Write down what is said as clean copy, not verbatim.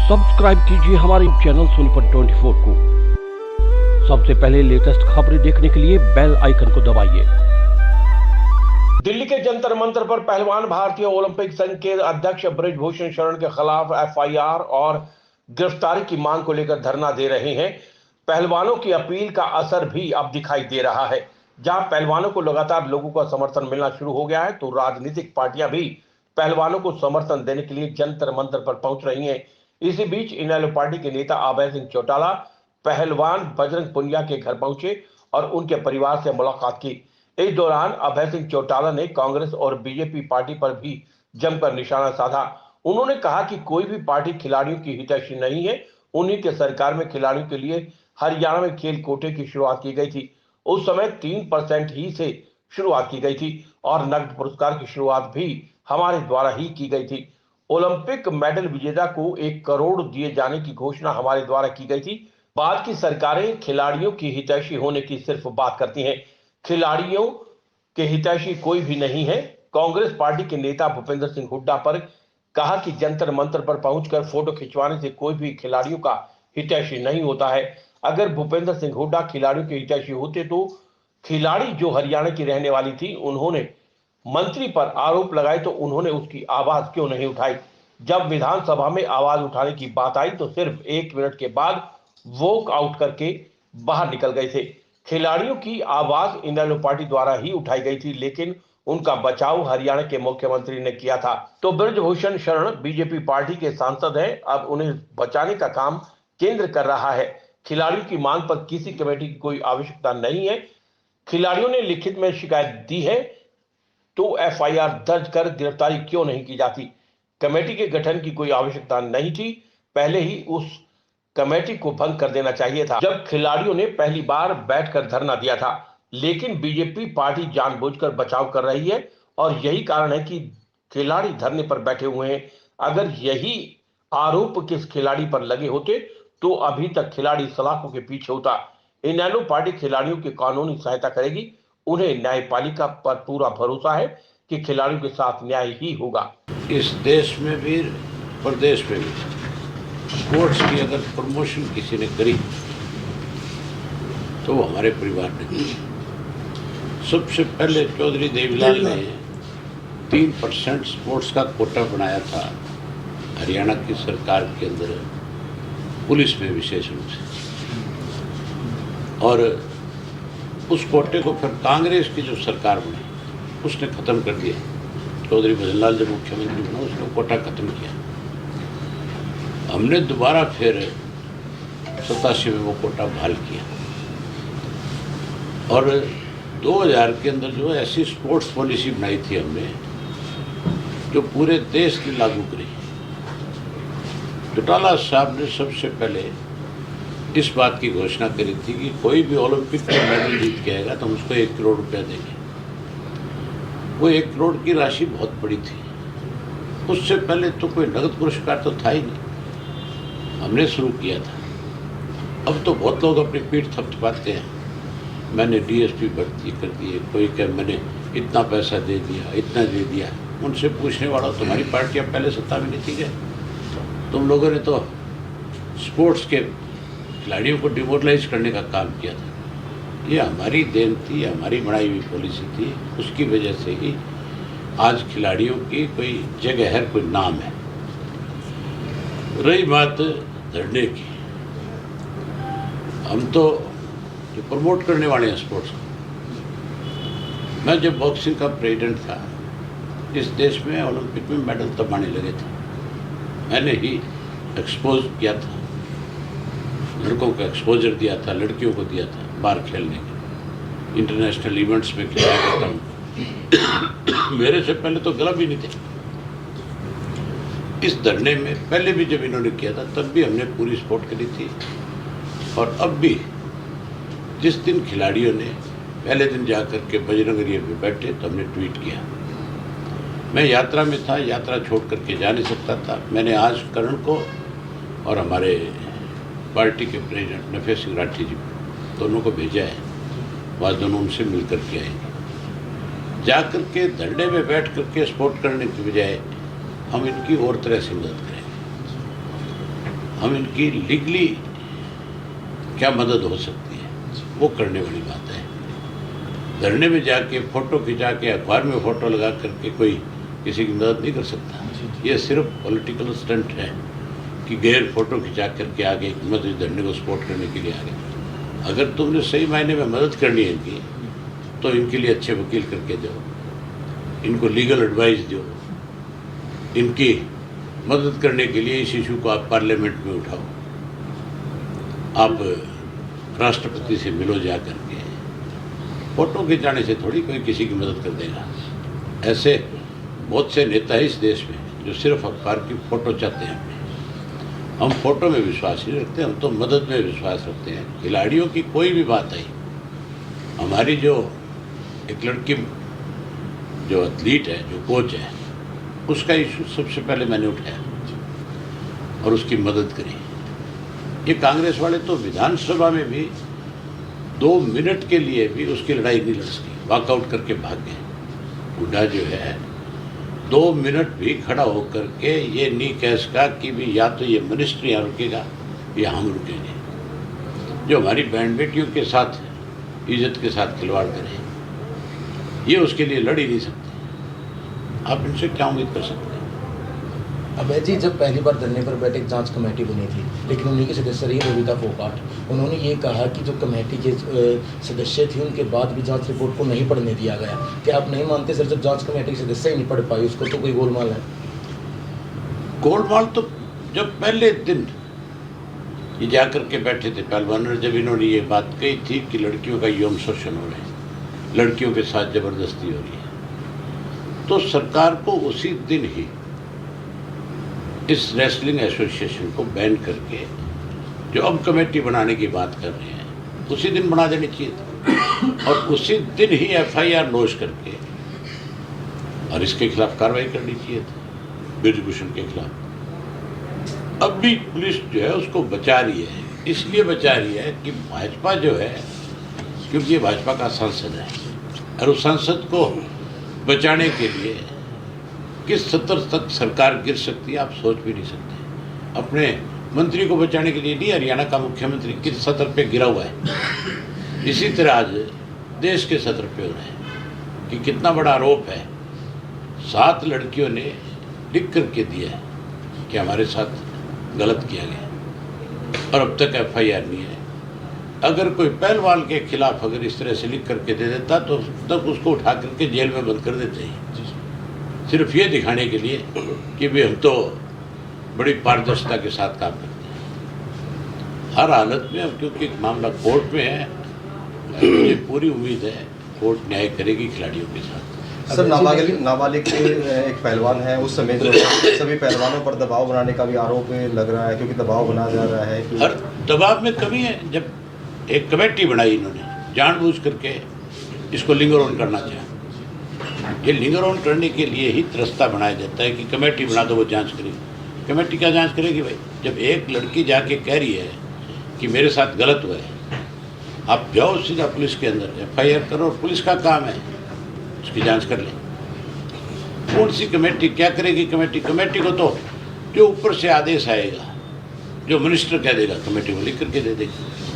Subscribe कीजिए हमारे channel Sonipat 24 को। सबसे पहले लेटेस्ट खबरें देखने के लिए बेल आइकन को दबाइए। दिल्ली के जंतर मंतर पर पहलवान भारतीय ओलंपिक संघ के अध्यक्ष बृजभूषण शरण के खिलाफ एफआईआर और गिरफ्तारी की मांग को लेकर धरना दे रहे हैं। पहलवानों की अपील का असर भी अब दिखाई दे रहा है। जहां पहलवानों को लगातार लोगों का समर्थन मिलना शुरू हो गया है, तो राजनीतिक पार्टियां भी पहलवानों को समर्थन देने के लिए जंतर मंतर पर पहुंच रही हैं। इसी बीच इनेलो पार्टी के नेता अभय सिंह चौटाला पहलवान बजरंग पुनिया के घर पहुंचे और उनके परिवार से मुलाकात की। इस दौरान अभय सिंह चौटाला ने कांग्रेस और बीजेपी पार्टी पर भी जमकर निशाना साधा। उन्होंने कहा कि कोई भी पार्टी खिलाड़ियों की हितैषी नहीं है। उन्हीं के सरकार में खिलाड़ियों के लिए हरियाणा में खेल कोटे की शुरुआत की गई थी। उस समय 3% ही से शुरुआत की गई थी और नकद पुरस्कार की शुरुआत भी हमारे द्वारा ही की गई थी। ओलंपिक मेडल विजेता को 1 करोड़ दिए जाने की घोषणा हमारे द्वारा की गई थी। बाद की सरकारें खिलाड़ियों की हितैषी होने की सिर्फ बात करती हैं, खिलाड़ियों के हितैषी कोई भी नहीं है। कांग्रेस पार्टी के नेता भूपेंद्र सिंह हुड्डा पर कहा कि जंतर मंतर पर पहुंचकर फोटो खिंचवाने से कोई भी खिलाड़ियों का हितैषी नहीं होता है। अगर भूपेंद्र सिंह हुड्डा खिलाड़ियों के हितैषी होते तो खिलाड़ी जो हरियाणा की रहने वाली थी, उन्होंने मंत्री पर आरोप लगाए तो उन्होंने उसकी आवाज क्यों नहीं उठाई। जब विधानसभा में आवाज उठाने की बात आई तो सिर्फ 1 मिनट के बाद वॉक आउट करके बाहर निकल गए थे। खिलाड़ियों की आवाज इनेलो पार्टी द्वारा ही उठाई गई थी, लेकिन उनका बचाव हरियाणा के मुख्यमंत्री ने किया था। तो बृजभूषण शरण बीजेपी पार्टी के सांसद हैं, अब उन्हें बचाने का काम केंद्र कर रहा है। खिलाड़ियों की मांग पर किसी कमेटी की कोई आवश्यकता नहीं है। खिलाड़ियों ने लिखित में शिकायत दी है, तो एफआईआर दर्ज कर गिरफ्तारी क्यों नहीं की जाती। कमेटी के गठन की कोई आवश्यकता नहीं थी, पहले ही उस कमेटी को भंग कर देना चाहिए था जब खिलाड़ियों ने पहली बार बैठकर धरना दिया था। लेकिन बीजेपी पार्टी जानबूझकर बचाव कर रही है और यही कारण है कि खिलाड़ी धरने पर बैठे हुए हैं। अगर यही आरोप किस खिलाड़ी पर लगे होते तो अभी तक खिलाड़ी सलाखों के पीछे होता। इनेलो पार्टी खिलाड़ियों की कानूनी सहायता करेगी। उन्हें न्यायपालिका पर पूरा भरोसा है कि खिलाड़ियों के साथ न्याय ही होगा। इस देश में भी प्रदेश में भी स्पोर्ट्स की अगर प्रमोशन किसी ने करी तो वो हमारे परिवार ने की। सबसे पहले चौधरी देवीलाल ने 3% स्पोर्ट्स का कोटा बनाया था हरियाणा की सरकार के अंदर, पुलिस में विशेष रूप से, और उस कोटे को फिर कांग्रेस की जो सरकार बनी उसने ख़त्म कर दिया। चौधरी भजनलाल जब मुख्यमंत्री बना उसने कोटा ख़त्म किया। हमने दोबारा फिर 87 में वो कोटा बहाल किया और 2000 के अंदर जो ऐसी स्पोर्ट्स पॉलिसी बनाई थी हमने जो पूरे देश की लागू करी। चौटाला साहब ने सबसे पहले इस बात की घोषणा करी थी कि कोई भी ओलंपिक में मेडल जीत के आएगा तो हम उसको 1 करोड़ रुपया देंगे। वो 1 करोड़ की राशि बहुत बड़ी थी। उससे पहले तो कोई नगद पुरस्कार तो था ही नहीं, हमने शुरू किया था। अब तो बहुत लोग अपनी पीठ थपथपाते हैं, मैंने डीएसपी भर्ती कर दिए, कोई कहे मैंने इतना पैसा दे दिया, इतना दे दिया। उनसे पूछने वाला तुम्हारी पार्टियाँ पहले सत्ता में नहीं थी क्या? तुम लोगों ने तो स्पोर्ट्स के खिलाड़ियों को डिमोरलाइज करने का काम किया था। ये हमारी देन थी, हमारी बनाई हुई पॉलिसी थी। उसकी वजह से ही आज खिलाड़ियों की कोई जगह है, कोई नाम है। रही बात धरने की, हम तो जो प्रमोट करने वाले हैं स्पोर्ट्स को। मैं जब बॉक्सिंग का प्रेसिडेंट था इस देश में ओलंपिक में मेडल तब आने लगे थे। मैंने ही एक्सपोज किया था, लड़कों को एक्सपोजर दिया था, लड़कियों को दिया था बाहर खेलने के, इंटरनेशनल इवेंट्स में खिलाया करता हूँ। मेरे से पहले तो गला भी नहीं थे। इस धरने में पहले भी जब इन्होंने किया था तब भी हमने पूरी सपोर्ट करी थी और अब भी। जिस दिन खिलाड़ियों ने पहले दिन जाकर के बजरंग एरिया पे बैठे तो हमने ट्वीट किया। मैं यात्रा में था, यात्रा छोड़ करके जा नहीं सकता था। मैंने आज करण को और हमारे पार्टी के प्रेसिडेंट नफे सिंह राठी जी दोनों को भेजा है, वह दोनों उनसे मिल कर के आएंगे। जा कर के धरने में बैठ करके सपोर्ट करने की बजाय हम इनकी और तरह से मदद करेंगे। हम इनकी लीगली क्या मदद हो सकती है वो करने वाली बात है। धरने में जाके फ़ोटो खिंचा के अखबार में फ़ोटो लगा करके कोई किसी की मदद नहीं कर सकता। ये सिर्फ पॉलिटिकल स्टंट है कि गैर फ़ोटो खिंचा करके आगे मस्जिद धरने को सपोर्ट करने के लिए आगे। अगर तुमने सही मायने में मदद करनी है इनकी तो इनके लिए अच्छे वकील करके दो, इनको लीगल एडवाइस दो, इनकी मदद करने के लिए इस इशू को आप पार्लियामेंट में उठाओ, आप राष्ट्रपति से मिलो जा करके। फोटो खिंचाने से थोड़ी कोई किसी की मदद कर देगा। ऐसे बहुत से नेता है इस देश में जो सिर्फ अखबार की फ़ोटो चाहते हैं। हम फोटो में विश्वास नहीं रखते, हम तो मदद में विश्वास रखते हैं। खिलाड़ियों की कोई भी बात आई, हमारी जो एक लड़की जो एथलीट है, जो कोच है, उसका इशू सबसे पहले मैंने उठाया और उसकी मदद करी। ये कांग्रेस वाले तो विधानसभा में भी 2 मिनट के लिए भी उसकी लड़ाई नहीं लड़ सकी, वॉकआउट करके भाग गए। हुड्डा जो है 2 मिनट भी खड़ा होकर के ये नहीं कह सका कि भी या तो ये मिनिस्ट्री यहाँ रुकेगा या हम रुकेंगे। जो हमारी बहन बेटियों के साथ इज्जत के साथ खिलवाड़ करें, ये उसके लिए लड़ ही नहीं सकते। आप इनसे क्या उम्मीद कर सकते हैं? अभय जी, जब पहली बार धरने पर बैठे एक जांच कमेटी बनी थी, लेकिन उन्हीं के सदस्य रही बबीता फोगाट। उन्होंने ये कहा कि जो कमेटी के सदस्य थे उनके बाद भी जांच रिपोर्ट को नहीं पढ़ने दिया गया। क्या आप नहीं मानते सर, जब जांच कमेटी के सदस्य ही नहीं पढ़ पाए उसको तो कोई गोलमाल है? गोलमाल तो जब पहले दिन ये जाकर के बैठे थे पहलवान, जब इन्होंने ये बात कही थी कि लड़कियों का यौन शोषण हो रहा है, लड़कियों के साथ जबरदस्ती हो रही है, तो सरकार को उसी दिन ही इस रेसलिंग एसोसिएशन को बैन करके जो अब कमेटी बनाने की बात कर रहे हैं उसी दिन बना देनी चाहिए था, और उसी दिन ही FIR लॉन्च करके और इसके खिलाफ कार्रवाई करनी चाहिए थी, ब्रिजभूषण के खिलाफ। अब भी पुलिस जो है उसको बचा रही है, इसलिए बचा रही है कि भाजपा जो है, क्योंकि ये भाजपा का सांसद है, और उस सांसद को बचाने के लिए किस स्तर तक सरकार गिर सकती है आप सोच भी नहीं सकते। अपने मंत्री को बचाने के लिए नहीं, हरियाणा का मुख्यमंत्री किस स्तर पे गिरा हुआ है, इसी तरह आज देश के स्तर पे हो रहे हैं कि कितना बड़ा आरोप है। 7 लड़कियों ने लिख करके दिया है कि हमारे साथ गलत किया गया, और अब तक FIR नहीं है। अगर कोई पहलवान के खिलाफ अगर इस तरह से लिख करके दे देता तो तब उसको उठा करके जेल में बंद कर देते हैं, सिर्फ ये दिखाने के लिए कि भी हम तो बड़ी पारदर्शिता के साथ काम करते हैं। हर हालत में, अब क्योंकि मामला कोर्ट में है, मुझे पूरी उम्मीद है कोर्ट न्याय करेगी खिलाड़ियों के साथ। सर, नाबालिग एक पहलवान है, उस समय जो सभी पहलवानों पर दबाव बनाने का भी आरोप लग रहा है, क्योंकि दबाव बना जा रहा है कि हर दबाव में कमी है। जब एक कमेटी बनाई इन्होंने जानबूझ करके इसको लिंगर ऑन करना चाहा, ये लिंगर ऑन करने के लिए ही रास्ता बनाया जाता है कि कमेटी बना दो, वो जांच करेगी। कमेटी क्या जांच करेगी भाई? जब एक लड़की जाके कह रही है कि मेरे साथ गलत हुआ है, आप जाओ सीधा पुलिस के अंदर FIR करो, और पुलिस का काम है उसकी जांच कर ले। कौन सी कमेटी क्या करेगी? कमेटी को तो जो ऊपर से आदेश आएगा, जो मिनिस्टर कह देगा, कमेटी को लिख करके दे देगी।